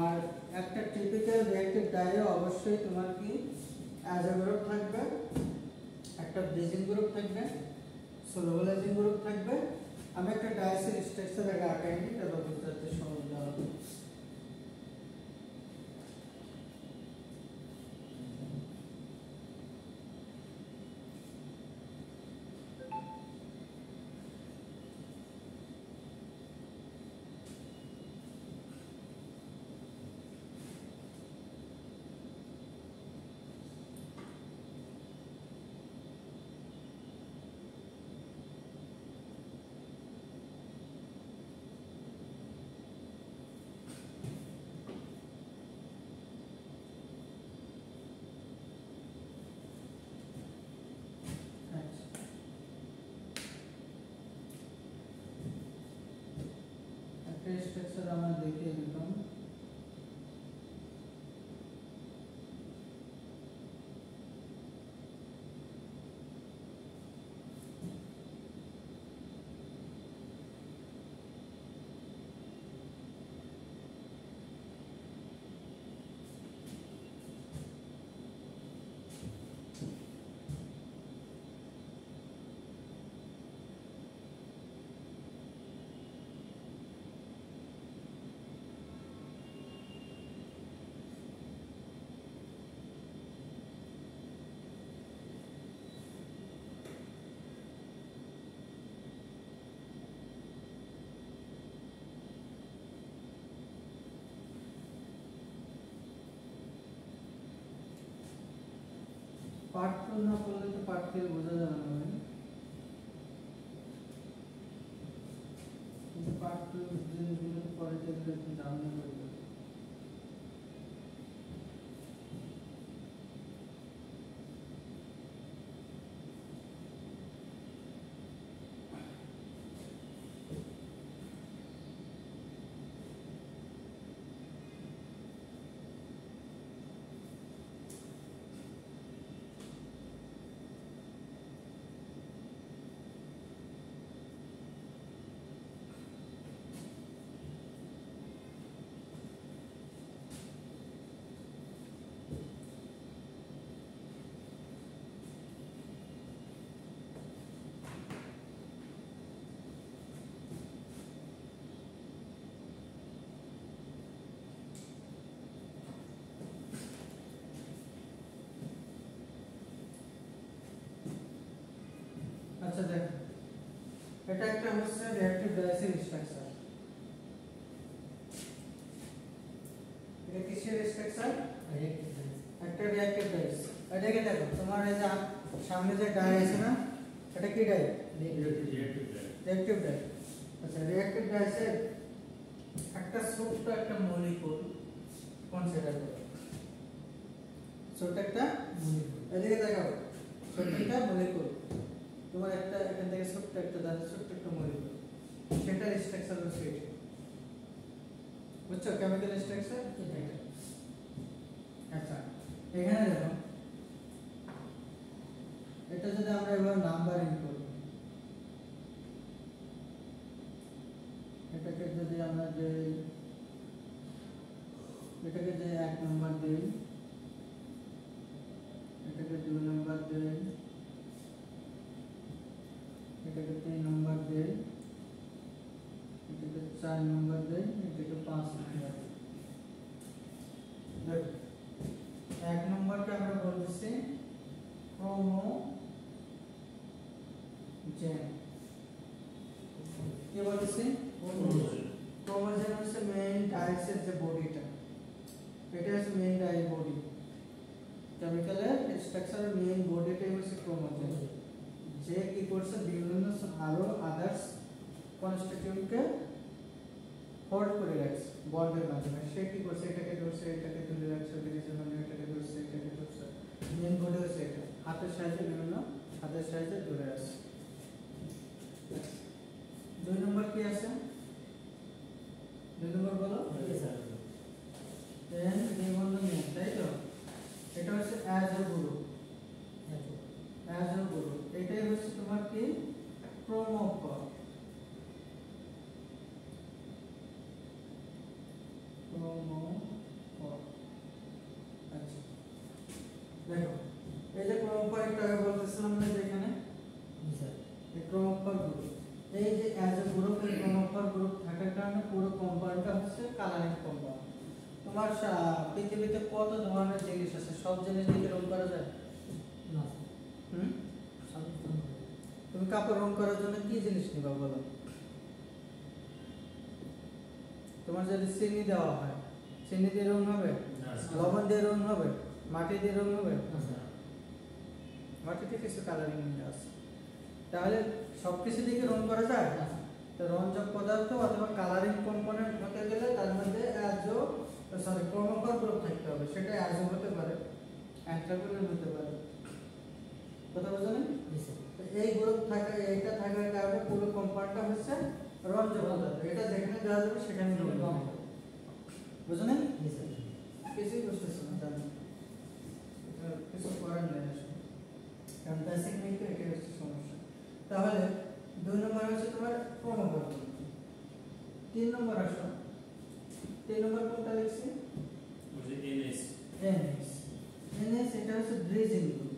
আর একটা টিপিক্যাল রিঅ্যাক্টিভ ডাইয়ে অবশ্যই তোমার কি অ্যাজো গ্রুপ থাকবে, একটা ব্রিজিং গ্রুপ থাকবে, সোলোবলাইজিং গ্রুপ থাকবে। আমি একটা ডাইসের স্ট্রাকচার আগে আঁকাইনি, তাহলে বুঝতে সুবিধা হবে। স্ট্রাকচার আমরা দেখিয়ে দিলাম। পার্ট টু না করলে তো পার্ট থ্রি বোঝা যাবে না ভাই। কিন্তু পার্ট টু জিনিসগুলো পরে দেখলে একটু জানতে পারবে। আচ্ছা দেখ, এটা একটা হচ্ছে রিঅ্যাক্টিভ ডাইসের স্ট্রাকচার। এটা কিসের স্ট্রাকচার? একটা রিঅ্যাক্টিভ ডাইস। এটাকে দেখো, তোমার এই যে সামনে যে ডাই আছে না, এটা কি ডাই? Reactive die. আচ্ছা, রিঅ্যাক্টিভ ডাইসের একটা ছোট্ট একটা মলিকুল কনসিডার করো। ছোট্ট একটা মলিকুল, এদিকে দেখো, ছোট্ট একটা মলিকুল। তোমার একটা এখান থেকে থেকে ছোট্ট একটা দাঁড়া ছোট্ট একটা মলিকুল, সেটার স্ট্রাকচার হচ্ছে এটা। বুঝছো কেমিক্যাল স্ট্রাকচার এটা। আচ্ছা এখানে দেখো, এটা যদি আমরা এবার নাম্বারিং করি, এটাকে যদি আমরা দেই, এটাকে যে 1 নম্বর দেই, এটাকে 2 নম্বর দেই, এটাকে 3 নম্বর দেই, এটাকে 4 নম্বর দেই, এটাকে 5 নম্বর দেই। দেখো 1 নম্বরকে আমরা বলতেছি ক্রোমোজেন। কি বলতেছি? ক্রোমোজেন হচ্ছে মেইন ডাইসের যে বডিটা, এটা হচ্ছে মেইন ডাই বডি। কেমিক্যালের স্ট্রাকচারের মেইন বডিটাই হচ্ছে ক্রোমোজেন, যে কি করছে বিভিন্ন আরো আদার্স কনস্টিটিউয়েন্টকে হোল্ড করে রাখছে বন্ডের মাধ্যমে। সে কি করছে? এটাকে ধরছে, এটাকে ধরে রাখছে, এটাকে ধরছে, এটাকে ধরছে। মেইন বডি হচ্ছে এটা, হাতের সাহায্যে বিভিন্ন হাতের সাহায্যে ধরে রাখছে। 2 নম্বর কি আছে? 2 নম্বর বলো। দেন নিবন্ধন, তাই তো? এটা হচ্ছে অ্যাজো গ্রুপ। অ্যাজো গ্রুপ এটাই হচ্ছে তোমার কি ক্রোমোফর। ক্রোমোফর। আচ্ছা দেখো, এই যে ক্রোমোফর একটা বলতেছিলাম না যেখানে এই ক্রোমোফর গ্রুপ, এই যে অ্যাজো গ্রুপ, এই ক্রোমোফর গ্রুপ থাকার কারণে পুরো কম্পাউন্ডটা হচ্ছে কালারিং কম্পাউন্ড। তোমার পৃথিবীতে কত ধরনের জিনিস আছে? সব জিনিস দিয়ে রং করা যায় না। তুমি কাপড় রং করার জন্য কি জিনিস নিবা বলো? তোমার যদি চিনি দেওয়া হয়, চিনি দিয়ে রং হবে? লবণ দিয়ে রং হবে? মাটি দিয়ে রং হবে? মাটিতে কিছু কালারিং আছে, তাহলে সবকিছু দিয়ে রং করা যায়? তো রঞ্জক পদার্থ অথবা কালারিং কম্পোনেন্ট হতে গেলে তার মধ্যে অ্যাজো ক্রোমোফর গ্রুপ থাকতে হবে। সেটা অ্যাজো হতে পারে, অ্যান্থ্রাকোনিন হতে পারে। কথা বুঝলেন? এই গ্রুপ থাকে, এইটা থাকার কারণে পুরো কম্পাউন্ডটা হচ্ছে রঞ্জক পদার্থ। এটা যেখানে দেওয়া যাবে সেখানে রং হবে। বুঝলেন? কিছুই বুঝতেছেন না, জানেন কিছু করার নেই আসলে, কারণ বেসিক নেই তো, এটাই হচ্ছে সমস্যা। তাহলে 2 নম্বর হচ্ছে তোমার ক্রোমোফর গ্রুপ। 3 নম্বর আসো, 3 নম্বর কোনটা লিখছি? NH এটা হচ্ছে bridging group.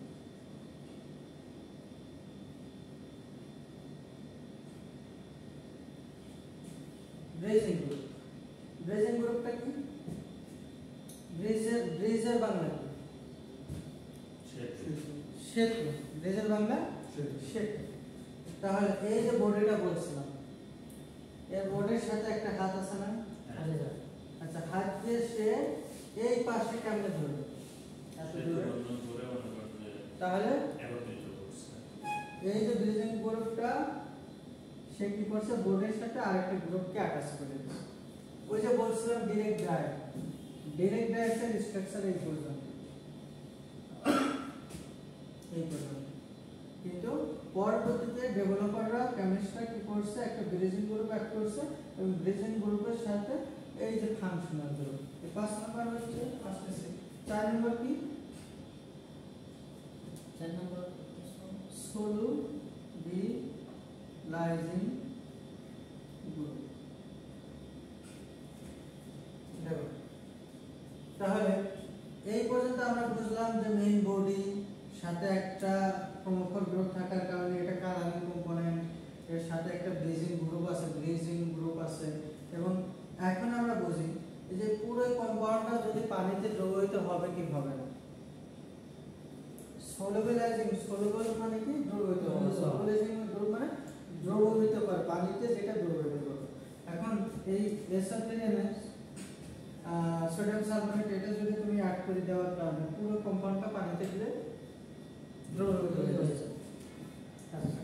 Bridging group, bridging গ্রুপটা কি? ব্রিজের বাংলা কি? সেতু। ব্রিজের বাংলা সেতু। তাহলে এই যে বডিটা বলছিলাম, এই বডির সাথে একটা হাত আছে না? আচ্ছা, হাত দিয়ে সে এই পাশে কেমনে ধরবে? তাহলে এই যে ব্রিজিং গ্রুপটা সে কি করছে? বোর্ডের সাথে আরেকটা গ্রুপকে অ্যাটাচ করে দিচ্ছে। ওই যে বলছিলাম ডাইরেক্ট ডায়ারের স্ট্রাকচার এই পর্যন্ত, কিন্তু পরবর্তীতে ডেভেলপাররা কেমিস্টরা কি করছে? একটা ব্রিজিং গ্রুপ অ্যাড করছে এবং ব্রিজিং গ্রুপের সাথে এই যে ফাংশনাল গ্রুপ। 5 নাম্বার হচ্ছে আসতেছে। 4 নাম্বার কি? 4 নম্বর solubilizing group। দেখো, তাহলে এই পর্যন্ত আমরা বুঝলাম যে মেইন বডি সাথে একটা ক্রোমোফর গ্রুপ থাকার কারণে এটা কালারিং কম্পোনেন্ট, এর সাথে একটা ব্রিজিং গ্রুপ আছে। এবং এখন আমরা বুঝি যে পুরো কম্পাউন্ডটা যদি পানিতে দ্রবীভূত হবে কি হবে না। সলুবল মানে কি? দ্রবীভূত হবে। সলুবলাইজিং গ্রুপ মানে দ্রবীভূত করে, পানিতে যেটা দ্রবীভূত করে। এখন এই SO3NH সোডিয়াম সালফোনেট এটা যদি তুমি অ্যাড করে দেওয়ার কারণে পুরো কম্পাউন্ডটা পানিতে দিলে দ্রবীভূত হয়ে যাচ্ছে। আচ্ছা,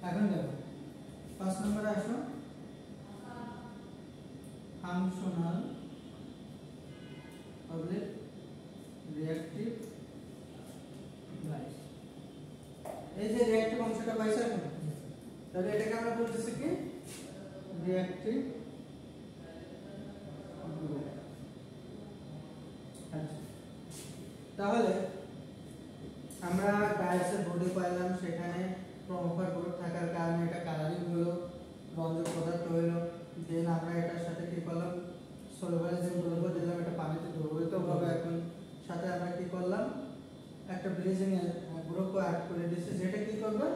এখন দেখো 5 নম্বরে আসো, ফাংশনাল পাবলিক রিঅ্যাক্টিভ বাইস। এই যে রিঅ্যাক্টিভ অংশটা পাইছো এখন, তাহলে এটাকে আমরা বলতেছি কি রিঅ্যাক্টিভ গ্রুপ। আচ্ছা, তাহলে আমরা ডায়াসের বডি পাইলাম, সেখানে প্রমোটার গ্রুপ থাকার কারণে এটা কালারিং হলো, রঞ্জক পদার্থ হলো। দেন আমরা এটার সাথে কি করলাম, সলভারাইজিং গ্রুপ দিলাম, এটা পানিতে দ্রবীভূত হবে। এখন সাথে আমরা কি করলাম, একটা ব্লিচিং গ্রুপ অ্যাড করে দিয়েছি, যেটা কি করবে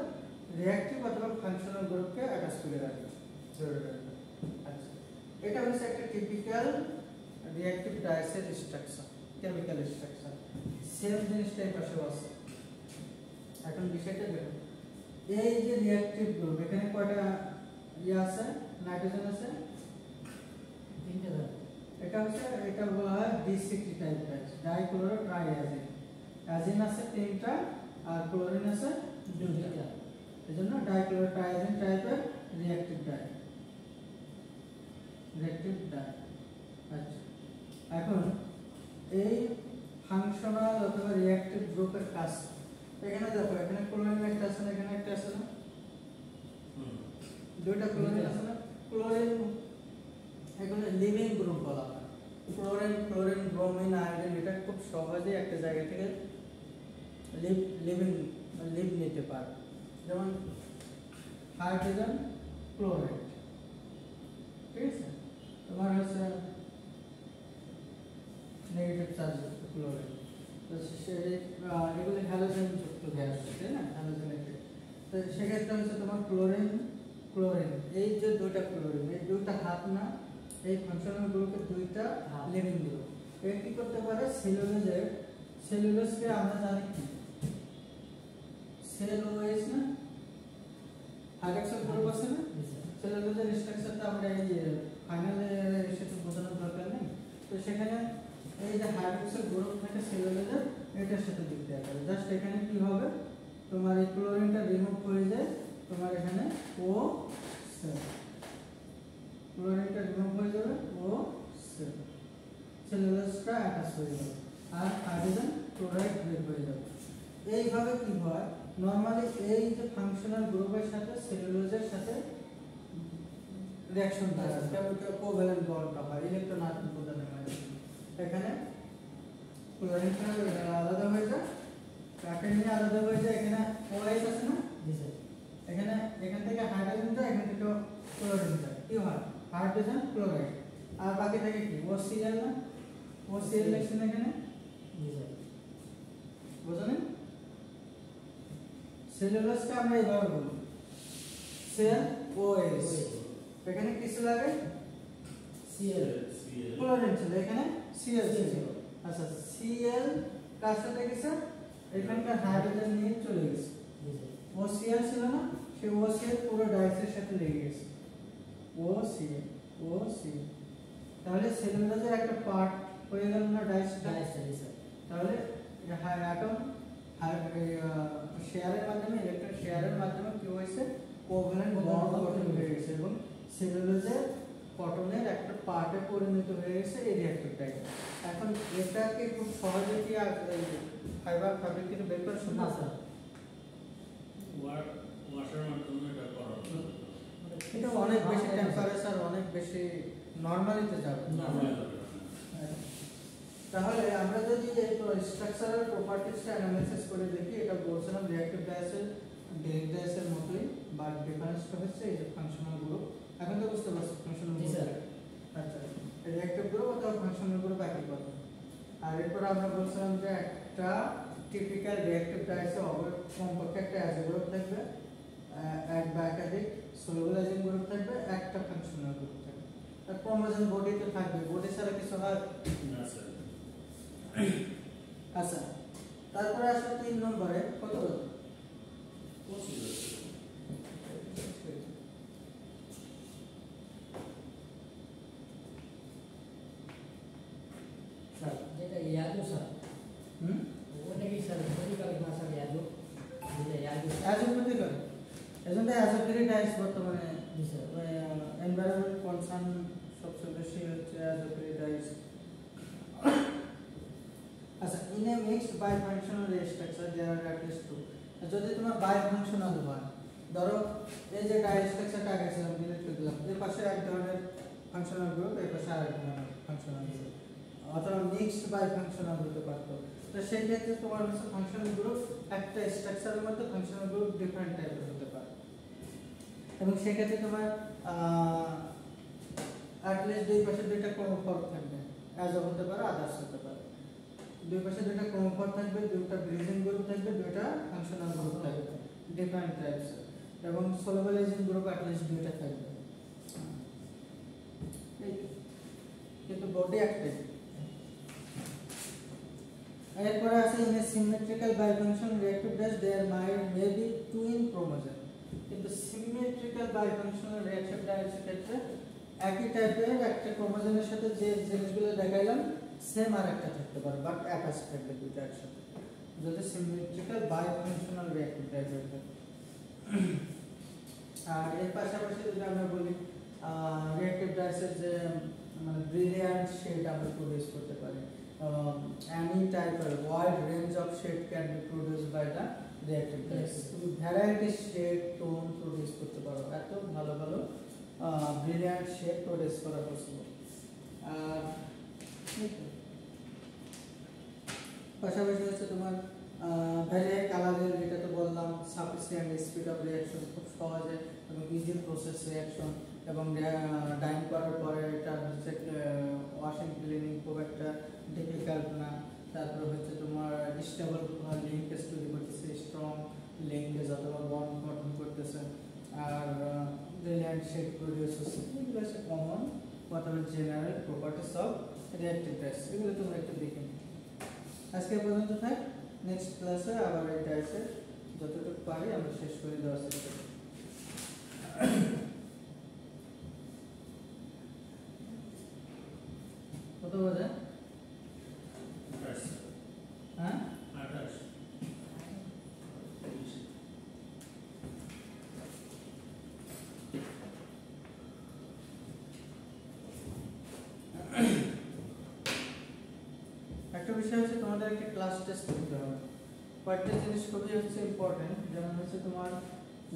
রিঅ্যাক্টিভ অথবা ফাংশনাল গ্রুপকে অ্যাটাচ করে রাখবে, জোরে রাখবে। আচ্ছা, এটা হচ্ছে একটা টিপিক্যাল রিঅ্যাক্টিভ ডায়াসের স্ট্রাকচার, কেমিক্যাল স্ট্রাকচার। সেম জিনিসটাই পাশে আছে। এখন বিষয়টা দেখো, এই যে রিঅ্যাক্টিভ গ্রুপ, এখানে কয়টা আছে, নাইট্রোজেন আছে 3টে ধর। এটা বলা হয় ডিসিটি টাইপ ডাইস, ডাইক্লোরো ট্রাইঅ্যাজিন। অ্যাজিন আছে 3টা আর ক্লোরিন আছে 2টা, এজন্য ডাইক্লোরো ট্রাইঅ্যাজিন টাইপের রিঅ্যাক্টিভ ডাই। আচ্ছা, এখন এই ফাংশনাল অথবা রিঅ্যাক্টিভ গ্রুপের কাজ, এখানে দেখো, এখানে ক্লোরিন একটা আছে না, এখানে একটা আছে না, 2টা ক্লোরিন আছে না। ক্লোরিন এগুলো লিভিং গ্রুপ বলা হয়। ক্লোরিন, ব্রোমিন, আয়োডিন, এটা খুব সহজে একটা জায়গা থেকে লিভ নিতে পারে। যেমন হাইড্রোজেন ক্লোরাইড, ঠিক আছে, তোমার হচ্ছে নেগেটিভ চার্জ ক্লোরাইড, তো এগুলো হ্যালোজেন যুক্ত গ্যাস, তাই না, হ্যালোজেনেটেড। তো সেক্ষেত্রে হচ্ছে তোমার ক্লোরিন, এই যে 2টা ক্লোরিন, এই 2টা হাত না, এই ফাংশনাল গ্রুপের 2টা লিভিং গ্রুপ। এ কি করতে পারে, সেলুলোজকে আমরা জানি কি সেলুলোজ না, হাইড্রক্সাইড গ্রুপ আছে না, সেলুলোজের স্ট্রাকচারটা আমরা এই ফাইনালে সেটা বোঝানোর দরকার নেই। তো সেখানে এই যে হাইড্রক্সাইড গ্রুপ থাকে সেলুলোজের, এটার সাথে যুক্ত হবে। জাস্ট এখানে কি হবে, তোমার এই ক্লোরিনটা রিমুভ হয়ে যায়, তোমার এখানে ও ক্লোরিনটা রিমুভ হয়ে যাবে, ও সেলুলোজটা অ্যাটাচ হয়ে যাবে, আর হাইড্রোজেন ক্লোরাইড বের হয়ে যাবে। এইভাবে কি হয়, নরমালি এই যে ফাংশনাল গ্রুপের সাথে সেলুলোজের সাথে রিঅ্যাকশন হয়, কেমিক্যাল কোভ্যালেন্ট বন্ডটা হয়, ইলেকট্রন আদান প্রদানের মাধ্যমে। এখানে ক্লোরিনটা আলাদা হয়ে যায়, কাকে নিয়ে আলাদা হয়ে যায়, এখানে OH আছে না, এখান থেকে হাইড্রোজেনটা, এখান থেকে ক্লোরিনটা কি হয়, হাইড্রোজেন ক্লোরাইড, আর বাকি থাকে কি OCl না, OCl লিখছেন এখানে, বুঝলেন? সেলুলোজকে আমরা এইভাবে বলি সেল OH, এখানে কিছু লাগে Cl, ক্লোরিন ছিল, এখানে Cl ছিল। আচ্ছা, Cl কার সাথে গেছে, এখানকার হাইড্রোজেন নিয়ে চলে গেছে। OCl ছিল না, সেই OCl পুরো ডাইসের সাথে লেগে গেছে, OCl। তাহলে সেলুলোজের একটা পার্ট হয়ে গেল না ডাইসটা। তাহলে অ্যাটম শেয়ারের মাধ্যমে, ইলেকট্রন শেয়ারের মাধ্যমে কি হয়েছে, কোভ্যালেন্ট বন্ড গঠন হয়ে গেছে এবং সেলুলোজের কটনের একটা পার্টে পরিণত হয়ে গেছে এই রিঅ্যাক্টিভটাই। এখন এটাকে খুব সহজে কি ফাইবার ফ্যাব্রিক থেকে বের করা সম্ভব? ওয়াশের মাধ্যমে এটা করা হবে। এটা অনেক বেশি টেম্পারেচার, অনেক বেশি নরমালিতে যাবে। তাহলে আমরা যদি এই স্ট্রাকচারাল প্রপার্টিজটা অ্যানালাইসিস করে দেখি, এটা বলছিলাম রিঅ্যাক্টিভ ডায়াসের ডিরেক্ট ডায়াসের মতোই, বাট ডিফারেন্সটা হচ্ছে এই যে ফাংশনাল গ্রুপ। এখন তো বুঝতে পারছো ফাংশনাল গ্রুপ। আচ্ছা, রিঅ্যাক্টিভ গ্রুপ অথবা ফাংশনাল গ্রুপ একই কথা। আর এরপর আমরা বলছিলাম যে একটা টিপিক্যাল রিঅ্যাক্টিভ ডায়াসে কমপক্ষে একটা অ্যাজ গ্রুপ থাকবে, এক বা একাধিক সলুবলাইজিং গ্রুপ থাকবে, একটা ফাংশনাল গ্রুপ থাকবে, আর ক্রোমোজোম বডিতে থাকবে, বডি ছাড়া কিছু হয় না স্যার। আচ্ছা, তারপরে আসলে 3 নম্বরে কত যেটা ইয়াদু স্যার, ওটা কি স্যার মেডিকেল না স্যার, ইয়াদু যেটা ইয়াদু অ্যাজোপ্যাথি করে, এজন্য অ্যাজোপ্যাথি ডাইস বর্তমানে জি স্যার, এনভায়রনমেন্ট কনসার্ন সবচেয়ে বেশি হচ্ছে অ্যাজোপ্যাথি ডাইস। আচ্ছা, in a mixed bifunctional structure there are at least 2, যদি তোমার বাই ফাংশনাল হয়, ধরো এই যে ডাই স্ট্রাকচারটা আগে ছিল আমি ডিলিট করে দিলাম, এর পাশে এক ধরনের ফাংশনাল গ্রুপ, এর পাশে আরেক ধরনের ফাংশনাল গ্রুপ, অথবা মিক্সড বাই ফাংশনাল হতে পারতো। তো সেই ক্ষেত্রে তোমার হচ্ছে ফাংশনাল গ্রুপ একটা স্ট্রাকচারের মধ্যে ফাংশনাল গ্রুপ ডিফারেন্ট টাইপের হতে পারে, এবং সেক্ষেত্রে তোমার অ্যাটলিস্ট দুই পাশে দুইটা ক্রমফল থাকবে, অ্যাজ হতে পারে আদার্স হতে পারে, দুই পাশে দুইটা ক্রমফল থাকবে, দুইটা ব্রিজিং গ্রুপ থাকবে, দুইটা ফাংশনাল গ্রুপ থাকবে ডিফারেন্ট টাইপস, এবং সলুবলাইজিং গ্রুপ অ্যাটলিস্ট দুইটা থাকবে, কিন্তু বডি একটাই। এরপরে আছে in a symmetrical bifunction reactive dash there may be twin chromosome, কিন্তু সিমেট্রিক্যাল বাইফাংশনাল রিঅ্যাকশন ডায়াসের ক্ষেত্রে একই টাইপের একটা ক্রোমোজোমের সাথে যে জিনিসগুলো দেখাইলাম সেম আর একটা থাকতে পারে, বাট অ্যাটাচ থাকবে দুটো একসাথে, যদি সিমেট্রিক্যাল বাইফাংশনাল রিঅ্যাকটিভ ডায়াসের ক্ষেত্রে। আর এর পাশাপাশি যদি আমরা বলি রিঅ্যাকটিভ ডায়াসের যে মানে ব্রিলিয়ান্ট শেড আমরা প্রডিউস করতে পারি, any type of wide range of shade can be produced by the reactive dyes, তুমি ভ্যারাইটি শেড টোন প্রডিউস করতে পারো, এত ভালো ভালো ব্রিলিয়ান্ট শেড প্রডিউস করা পসিবল। আর পাশাপাশি হচ্ছে তোমার ভ্যারিয়াস কালারের, যেটা তো বললাম সাফিসিয়েন্ট স্পিড অফ রিঅ্যাকশন, খুব সহজে এবং ইজি প্রসেস রিঅ্যাকশন, এবং ডাইং করার পরে এটা হচ্ছে ওয়াশিং ক্লিনিং খুব একটা ডিফিকাল্ট না। তারপর হচ্ছে তোমার স্টেবল লিঙ্কেজ তৈরি করতেছে, স্ট্রং লিঙ্কেজ অথবা বন্ড গঠন করতেছে, আর ব্রিলিয়ান্ট শেড প্রডিউস হচ্ছে, এগুলো হচ্ছে কমন অথবা general properties of reactive dyes, এগুলো তোমরা একটু দেখে নিও। আজকে পর্যন্ত থাক, নেক্সট ক্লাসে আবার এই ডাইসের যতটুকু পারি আমরা শেষ করে দেওয়ার চেষ্টা করি। কত বাজে? হ্যাঁ একটা বিষয় হচ্ছে তোমাদের একটা ক্লাস টেস্ট করতে হবে, কয়েকটা জিনিস খুবই হচ্ছে ইম্পর্টেন্ট, যেমন হচ্ছে তোমার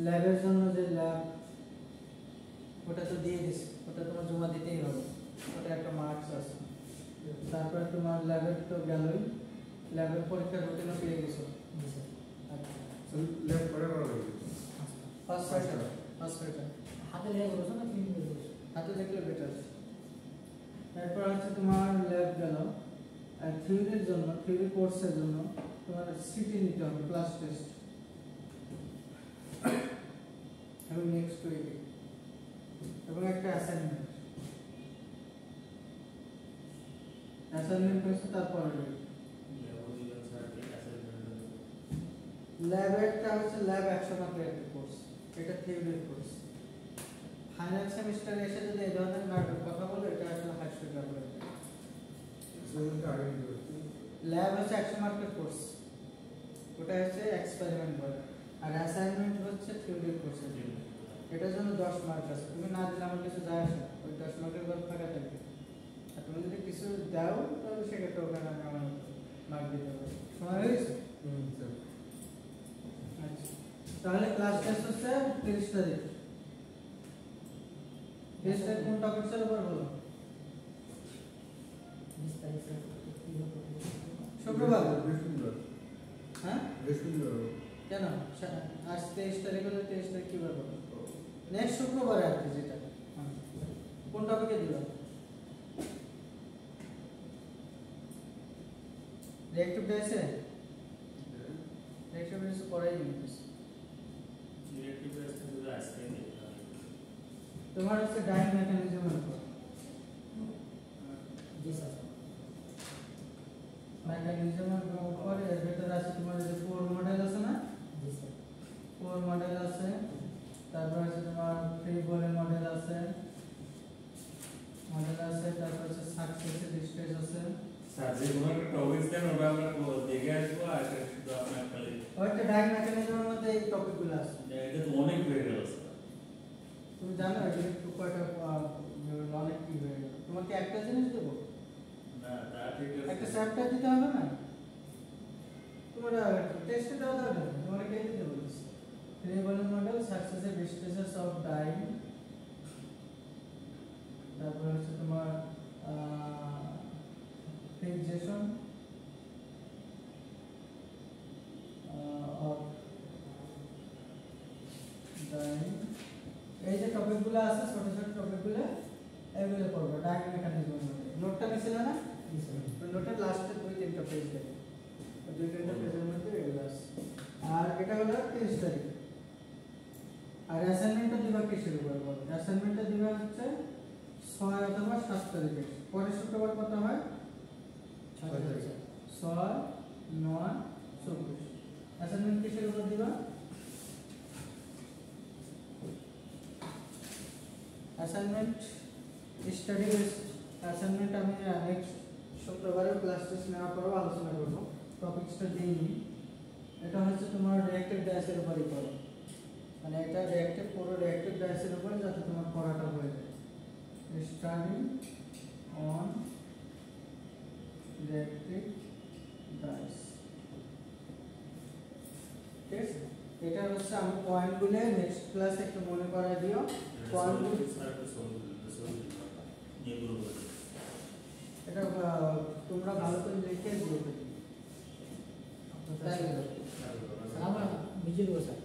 ল্যাবের জন্য যে ল্যাব ওটা তো দিয়ে দিস, ওটা তোমার জমা দিতেই হবে, ওটা একটা মার্কস আছে। তারপরে তোমার ল্যাবের তো গেলই, ল্যাবের পরীক্ষার রুটিনও পেয়ে গেছো। ল্যাব করে করা লাগবে। ফার্স্ট ফার্স্ট হাতে লেগে বসো না ক্লিন করে বসো? হাতে দেখলে বেটার। তারপর হচ্ছে তোমার ল্যাব গেল, আর থিওরির জন্য, থিওরি কোর্সের জন্য তোমার সিটি নিতে হবে, ক্লাস টেস্ট, এবং নেক্সট উইকে, এবং একটা অ্যাসাইনমেন্ট হচ্ছে তারপরে ল্যাবেরটা হচ্ছে ল্যাব 100 মার্কের একটা কোর্স, এটা থিওরির কোর্স। ফাইনাল সেমিস্টারে এসে যদি এই ধরনের কথা বলো, এটা আসলে হাস্যকর হবে। ল্যাব হচ্ছে 100 মার্কের কোর্স, ওটা হচ্ছে এক্সপেরিমেন্ট বলে, আর অ্যাসাইনমেন্ট হচ্ছে থিওরির কোর্স। এটার জন্য 10 মার্ক আছে, তুমি না দিলে আমার কিছু যায় আসে, ওই 10 মার্কের ঘর ফাঁকা থাকবে, আর তুমি যদি কিছু দাও তাহলে সেক্ষেত্রে ওখানে আমি আমার মার্ক দিতে পারবো। শোনা হয়েছে? আচ্ছা, তাহলে ক্লাস টেস্ট হচ্ছে 30 তারিখ। 30 তারিখ কোন টপিকসের উপর বলো? 20 তারিখ শুক্রবার। বৃহস্পতিবার। হ্যাঁ বৃহস্পতিবার। কেন আজ 23 তারিখ হলে 23 তারিখ কি বার করবো? নেক্সট শুক্রবারে আর কি, যেটা কোন টপিকে দিবা? রিঅ্যাকটিভ ডাইসে রিঅ্যাকটিভ ডাইসে পড়াই দিই। তোমার হচ্ছে ডাইং মেকানিজমের উপর, জি স্যার। মেকানিজমের উপর এর ভিতরে আছে তোমার যে 4 মডেল আছে না? জি স্যার। 4 মডেল আছে, তারপর আছে তোমার 3 বলে মডেল আছে, তারপর আছে সাকসেসিভ স্টেজ আছে। স্যার যে কোনো একটা টপিক দেন, ওটা আমরা দেখে আসবো, আর এটা শুধু আপনার খালি ওইটা ডাইং মেকানিজমের মধ্যে এই টপিকগুলো আছে। এটা তো অনেক হয়ে গেল স্যার। তুমি জানো এটা একটু কয়টা অনেক কি হয়ে গেল। তোমাকে একটা জিনিস দেবো, না তা ঠিক একটা আছে। চ্যাপ্টার দিতে হবে না, তোমার টেস্টে দেওয়া দরকার নেই, তোমার কে দিতে বলিস? 3 বলের model successive stages of dying, তারপর হচ্ছে তোমার ফিক্সেশন অফ ডাইং। এই যে টপিকগুলো আছে ছোট ছোট টপিকগুলো এগুলো পড়বে ডাইং মেকানিজম মধ্যে। নোটটা নিছিল না? নোটের লাস্টে 2-3টা পেজ দেবে, 2-3টা পেজের মধ্যে এগুলো আছে। আর এটা হলো 30 তারিখ। আর অ্যাসাইনমেন্টটা দিবা কিসের উপর বলো? অ্যাসাইনমেন্টটা দিবা হচ্ছে 6 অথবা 7 তারিখে। পরের শুক্রবার কত হয়? 6 তারিখ। 6, 9, 24। অ্যাসাইনমেন্ট কিসের উপর দিবা? অ্যাসাইনমেন্ট স্টাডি বেস অ্যাসাইনমেন্ট আমি নেক্সট শুক্রবারের ক্লাস টেস্ট নেওয়ার পরেও আলোচনা করব, টপিকসটা দিইনি। এটা হচ্ছে তোমার রিঅ্যাক্টিভ ডায়াসের উপরই পড়ো, মানে এটা রিঅ্যাক্টিভ পুরো রিঅ্যাক্টিভ ডায়াসের উপর যাতে তোমার পড়াটা হয়ে যায়। স্টাডি অন রিঅ্যাক্টিভ ডায়াস, ঠিক আছে? এটা হচ্ছে আমি পয়েন্টগুলো নেক্সট ক্লাসে একটু মনে করাই দিও। পয়েন্টগুলো এটা তোমরা ভালো করে লিখে গ্রুপে দিও। তাই না? আমরা বুঝে দেবো স্যার।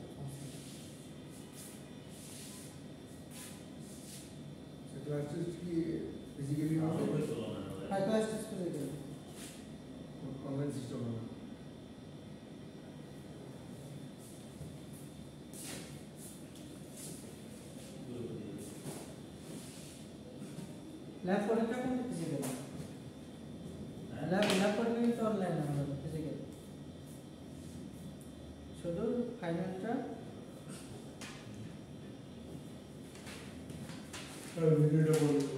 ক্লাস টেস্ট কি ফিজিক্যালি হবে? হ্যাঁ, ক্লাস টেস্ট করে দিও। অনলাইন সিস্টেম হবে? ল্যাব পরীক্ষা কিন্তু ফিজিক্যাল, ল্যাব পরীক্ষা কিন্তু অনলাইন হবে, ফিজিক্যাল। শুধু ফাইনালটা ভিডিওটা বলবো।